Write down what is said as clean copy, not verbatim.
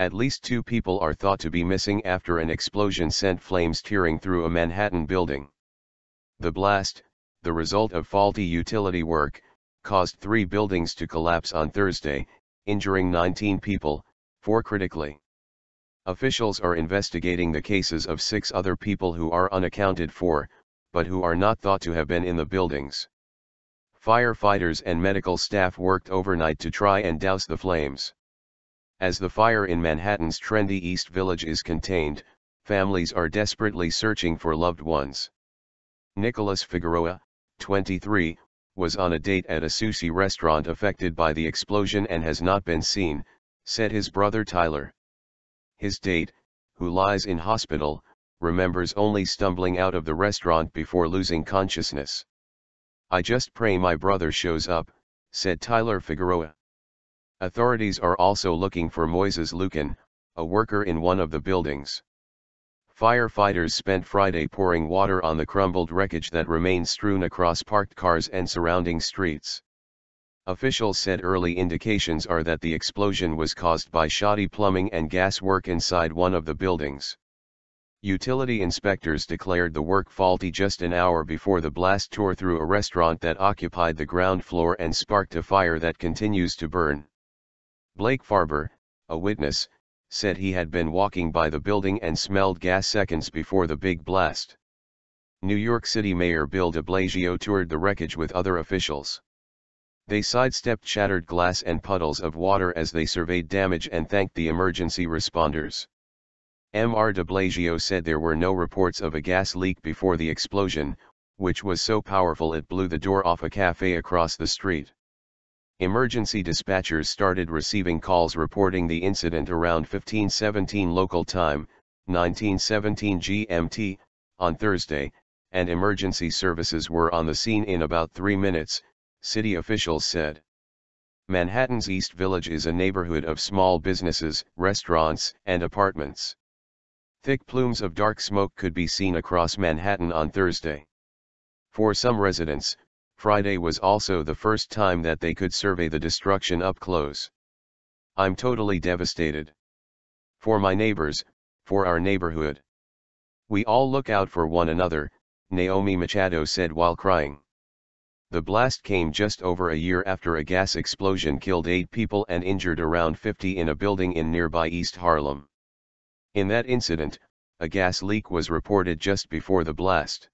At least 2 people are thought to be missing after an explosion sent flames tearing through a Manhattan building. The blast, the result of faulty utility work, caused 3 buildings to collapse on Thursday, injuring 19 people, 4 critically. Officials are investigating the cases of 6 other people who are unaccounted for, but who are not thought to have been in the buildings. Firefighters and medical staff worked overnight to try and douse the flames. As the fire in Manhattan's trendy East Village is contained, families are desperately searching for loved ones. Nicholas Figueroa, 23, was on a date at a sushi restaurant affected by the explosion and has not been seen, said his brother Tyler. His date, who lies in hospital, remembers only stumbling out of the restaurant before losing consciousness. "I just pray my brother shows up," said Tyler Figueroa. Authorities are also looking for Moises Lucan, a worker in one of the buildings. Firefighters spent Friday pouring water on the crumbled wreckage that remains strewn across parked cars and surrounding streets. Officials said early indications are that the explosion was caused by shoddy plumbing and gas work inside one of the buildings. Utility inspectors declared the work faulty just an hour before the blast tore through a restaurant that occupied the ground floor and sparked a fire that continues to burn. Blake Farber, a witness, said he had been walking by the building and smelled gas seconds before the big blast. New York City Mayor Bill de Blasio toured the wreckage with other officials. They sidestepped shattered glass and puddles of water as they surveyed damage and thanked the emergency responders. Mr. de Blasio said there were no reports of a gas leak before the explosion, which was so powerful it blew the door off a cafe across the street. Emergency dispatchers started receiving calls reporting the incident around 15:17 local time, 19:17 GMT, on Thursday, and emergency services were on the scene in about 3 minutes, city officials said. Manhattan's East Village is a neighborhood of small businesses, restaurants, and apartments. Thick plumes of dark smoke could be seen across Manhattan on Thursday. For some residents, Friday was also the first time that they could survey the destruction up close. "I'm totally devastated. For my neighbors, for our neighborhood. We all look out for one another," Naomi Machado said while crying. The blast came just over a year after a gas explosion killed 8 people and injured around 50 in a building in nearby East Harlem. In that incident, a gas leak was reported just before the blast.